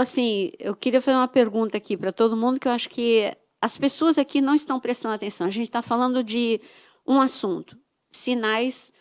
Assim, eu queria fazer uma pergunta aqui para todo mundo, que eu acho que as pessoas aqui não estão prestando atenção. A gente está falando de um assunto, sinais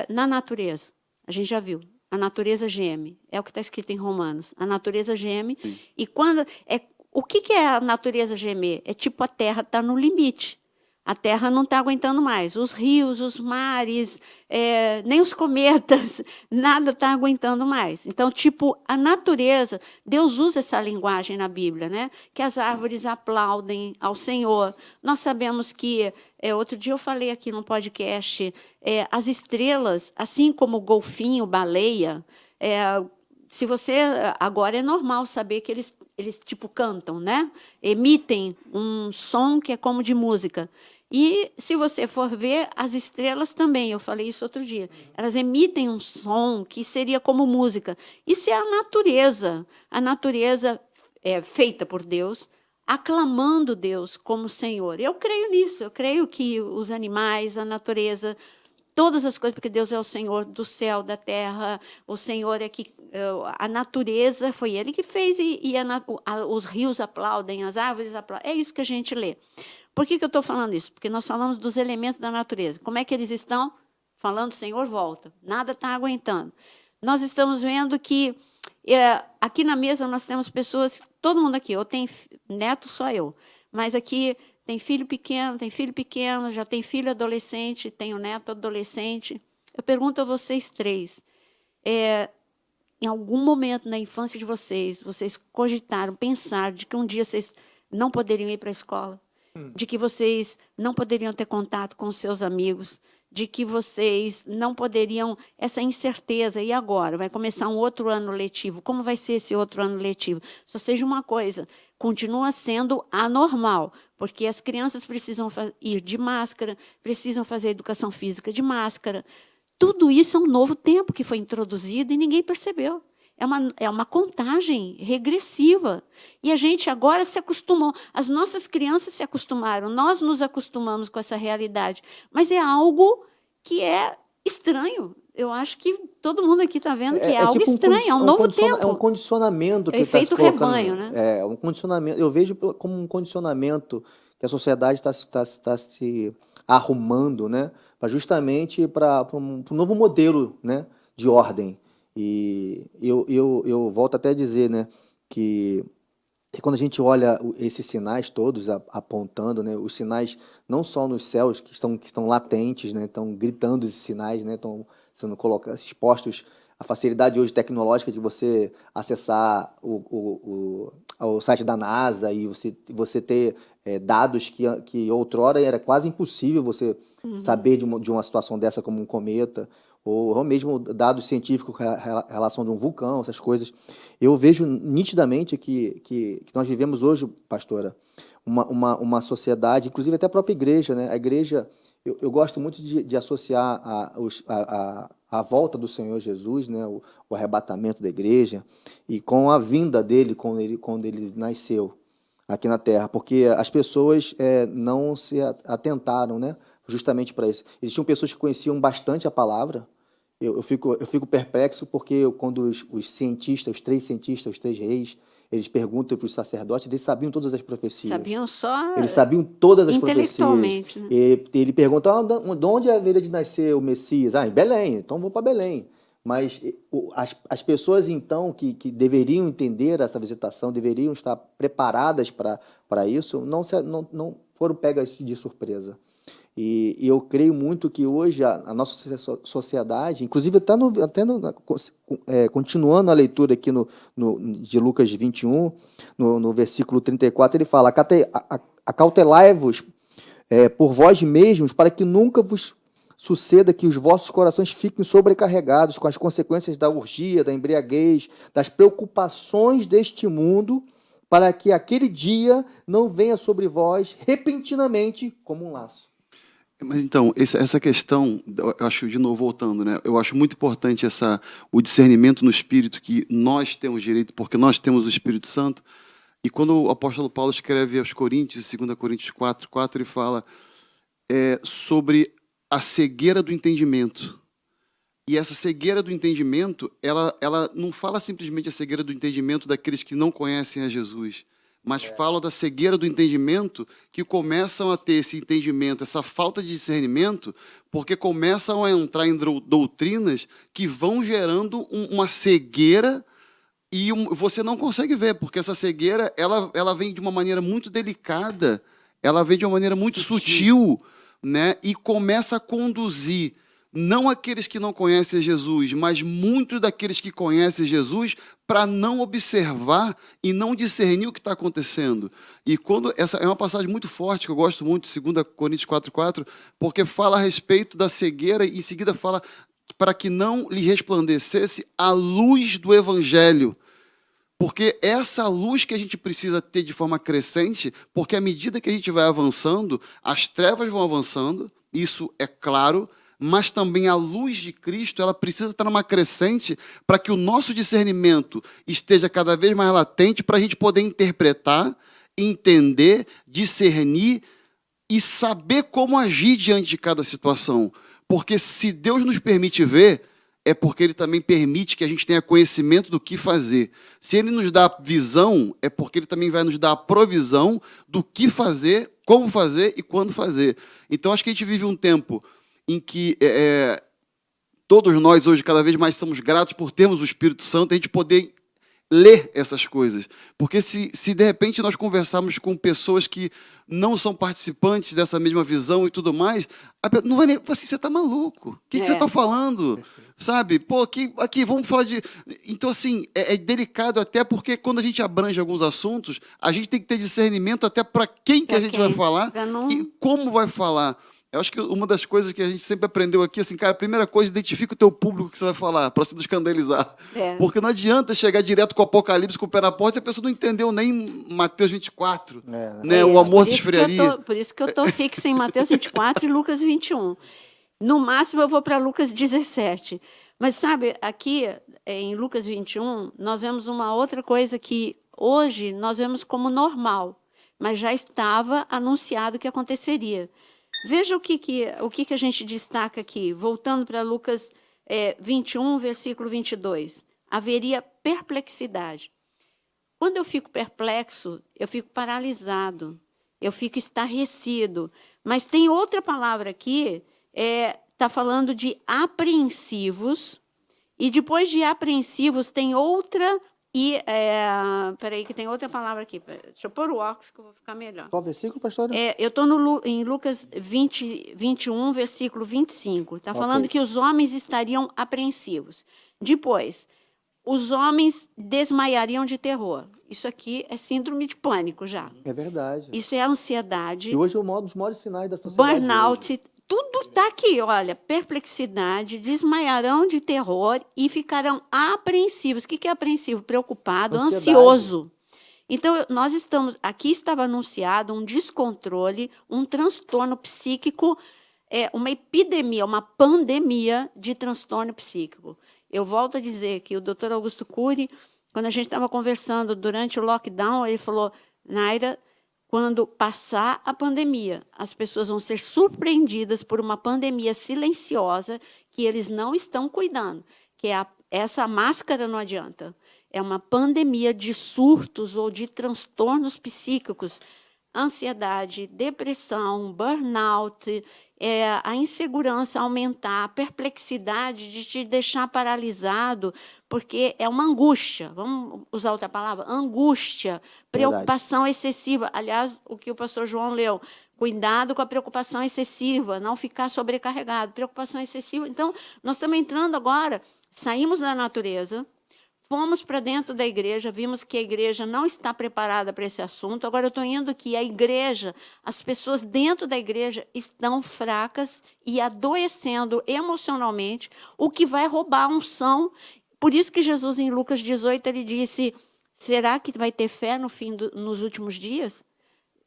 na natureza. A gente já viu. A natureza geme. É o que está escrito em Romanos. A natureza geme. Sim. E quando o que é a natureza gemer? É tipo a Terra está no limite. A Terra não está aguentando mais. Os rios, os mares, nem os cometas, nada está aguentando mais. Então, tipo, a natureza, Deus usa essa linguagem na Bíblia, né? Que as árvores aplaudem ao Senhor. Nós sabemos que, outro dia eu falei aqui no podcast, as estrelas, assim como o golfinho, baleia, se você agora é normal saber que eles tipo cantam, né? Emitem um som que é como de música. E se você for ver, as estrelas também, eu falei isso outro dia, elas emitem um som que seria como música. Isso é a natureza feita por Deus, aclamando Deus como Senhor. Eu creio nisso, eu creio que os animais, a natureza, todas as coisas, porque Deus é o Senhor do céu, da terra, o Senhor é que a natureza foi Ele que fez os rios aplaudem, as árvores aplaudem. É isso que a gente lê. Por que eu estou falando isso? Porque nós falamos dos elementos da natureza. Como é que eles estão? Falando, Senhor, volta. Nada está aguentando. Nós estamos vendo que aqui na mesa nós temos pessoas, todo mundo aqui, eu tenho neto, só eu, mas aqui tem filho pequeno, já tem filho adolescente, tenho neto adolescente. Eu pergunto a vocês três, em algum momento na infância de vocês cogitaram, pensaram de que um dia vocês não poderiam ir para a escola? De que vocês não poderiam ter contato com os seus amigos, de que vocês não poderiam, essa incerteza, e agora? Vai começar um outro ano letivo, como vai ser esse outro ano letivo? Só seja uma coisa, continua sendo anormal, porque as crianças precisam ir de máscara, precisam fazer educação física de máscara. Tudo isso é um novo tempo que foi introduzido e ninguém percebeu. É uma contagem regressiva. E a gente agora se acostumou. As nossas crianças se acostumaram, nós nos acostumamos com essa realidade. Mas é algo que é estranho. Eu acho que todo mundo aqui está vendo que é algo tipo estranho, é um novo tempo. É um condicionamento que está se efeito colocando. rebanho, né? É um condicionamento. Eu vejo como um condicionamento que a sociedade está se arrumando, né? Justamente para um novo modelo, né, de ordem. E eu volto até a dizer, né, que quando a gente olha esses sinais todos apontando, né, os sinais não só nos céus que estão latentes, né, estão gritando esses sinais, né, estão sendo colocados, expostos à facilidade hoje tecnológica de você acessar o site da NASA e você ter dados que outrora era quase impossível você saber de uma situação dessa como um cometa, ou mesmo dados científicos em relação a um vulcão, essas coisas. Eu vejo nitidamente que nós vivemos hoje, pastora, uma sociedade, inclusive até a própria igreja, né? A igreja, eu gosto muito de associar a volta do Senhor Jesus, né? O arrebatamento da igreja, e com a vinda dele, quando ele nasceu aqui na Terra, porque as pessoas não se atentaram, né? Justamente para isso. Existiam pessoas que conheciam bastante a palavra. Eu fico perplexo porque quando os cientistas, os três reis, eles perguntam para os sacerdotes, eles sabiam todas as profecias. Sabiam só Eles sabiam todas as intelectualmente, profecias. né? E ele pergunta, de onde haveria de nascer o Messias? Em Belém, então vou para Belém. Mas as pessoas, então, que deveriam entender essa visitação, deveriam estar preparadas para isso, não foram pegas de surpresa. E eu creio muito que hoje a nossa sociedade, inclusive continuando a leitura aqui de Lucas 21, no versículo 34, ele fala, acautelai-vos por vós mesmos, para que nunca vos suceda que os vossos corações fiquem sobrecarregados com as consequências da orgia, da embriaguez, das preocupações deste mundo, para que aquele dia não venha sobre vós repentinamente como um laço. Mas então, essa questão, eu acho, de novo, voltando, né? Eu acho muito importante o discernimento no Espírito, que nós temos direito, porque nós temos o Espírito Santo. E quando o apóstolo Paulo escreve aos Coríntios, 2 Coríntios 4, ele fala sobre a cegueira do entendimento. E essa cegueira do entendimento, ela não fala simplesmente a cegueira do entendimento daqueles que não conhecem a Jesus, mas fala da cegueira do entendimento que começam a ter esse entendimento, essa falta de discernimento, porque começam a entrar em doutrinas que vão gerando uma cegueira e você não consegue ver, porque essa cegueira ela vem de uma maneira muito delicada, ela vem de uma maneira muito sutil, né? E começa a conduzir não aqueles que não conhecem Jesus, mas muitos daqueles que conhecem Jesus para não observar e não discernir o que está acontecendo. E quando essa é uma passagem muito forte, que eu gosto muito, 2 Coríntios 4,4, porque fala a respeito da cegueira e em seguida fala para que não lhe resplandecesse a luz do Evangelho. Porque essa luz que a gente precisa ter de forma crescente, porque à medida que a gente vai avançando, as trevas vão avançando, isso é claro, mas também a luz de Cristo, ela precisa estar numa crescente para que o nosso discernimento esteja cada vez mais latente para a gente poder interpretar, entender, discernir e saber como agir diante de cada situação. Porque se Deus nos permite ver, é porque Ele também permite que a gente tenha conhecimento do que fazer. Se Ele nos dá visão, é porque Ele também vai nos dar a provisão do que fazer, como fazer e quando fazer. Então, acho que a gente vive um tempo em que todos nós hoje cada vez mais somos gratos por termos o Espírito Santo, a gente poder ler essas coisas. Porque se de repente nós conversarmos com pessoas que não são participantes dessa mesma visão e tudo mais, não vai nem assim, você está maluco? O que você está falando? Sabe? Pô, aqui vamos falar de... Então, assim, é delicado até porque quando a gente abrange alguns assuntos, a gente tem que ter discernimento até para quem que a gente vai falar e como vai falar. Eu acho que uma das coisas que a gente sempre aprendeu aqui, assim, cara, a primeira coisa, identifica o teu público que você vai falar, para se não escandalizar. Porque não adianta chegar direto com o Apocalipse, com o pé na porta, se a pessoa não entendeu nem Mateus 24, né? O amor se esfriaria. Por isso que eu estou fixa em Mateus 24 e Lucas 21. No máximo, eu vou para Lucas 17. Mas, sabe, aqui em Lucas 21, nós vemos uma outra coisa que hoje nós vemos como normal, mas já estava anunciado que aconteceria. Veja o que a gente destaca aqui, voltando para Lucas 21, versículo 22. Haveria perplexidade. Quando eu fico perplexo, eu fico paralisado, eu fico estarrecido. Mas tem outra palavra aqui, está falando de apreensivos, e depois de apreensivos tem outra... Peraí, que tem outra palavra aqui. Deixa eu pôr o óculos que eu vou ficar melhor. Qual versículo, pastor? Eu estou em Lucas 21, versículo 25. Está falando que os homens estariam apreensivos. Depois, os homens desmaiariam de terror. Isso aqui é síndrome de pânico já. É verdade. Isso é ansiedade. E hoje é um dos maiores sinais da sociedade. Burnout. Tudo está aqui, olha, perplexidade, desmaiarão de terror e ficarão apreensivos. O que é apreensivo? Preocupado, ansioso. Então, aqui estava anunciado um descontrole, um transtorno psíquico, uma epidemia, uma pandemia de transtorno psíquico. Eu volto a dizer que o Dr. Augusto Cury, quando a gente estava conversando durante o lockdown, ele falou, Naira, quando passar a pandemia, as pessoas vão ser surpreendidas por uma pandemia silenciosa que eles não estão cuidando, que essa máscara não adianta. É uma pandemia de surtos ou de transtornos psíquicos, ansiedade, depressão, burnout, a insegurança aumentar, a perplexidade de te deixar paralisado, porque é uma angústia, vamos usar outra palavra, angústia, preocupação excessiva. Aliás, o que o pastor João leu, cuidado com a preocupação excessiva, não ficar sobrecarregado, preocupação excessiva. Então, nós estamos entrando agora, saímos da natureza, fomos para dentro da igreja, vimos que a igreja não está preparada para esse assunto. Agora eu estou indo que a igreja, as pessoas dentro da igreja estão fracas e adoecendo emocionalmente, o que vai roubar a unção. Por isso que Jesus, em Lucas 18, ele disse, será que vai ter fé nos últimos dias?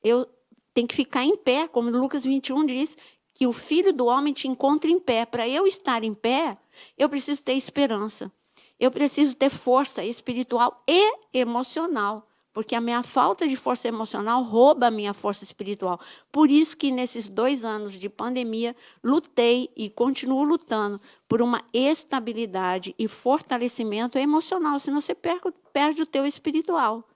Eu tenho que ficar em pé, como Lucas 21 diz, que o Filho do Homem te encontre em pé. Para eu estar em pé, eu preciso ter esperança. Eu preciso ter força espiritual e emocional, porque a minha falta de força emocional rouba a minha força espiritual. Por isso que nesses 2 anos de pandemia, lutei e continuo lutando por uma estabilidade e fortalecimento emocional, senão você perde o teu espiritual.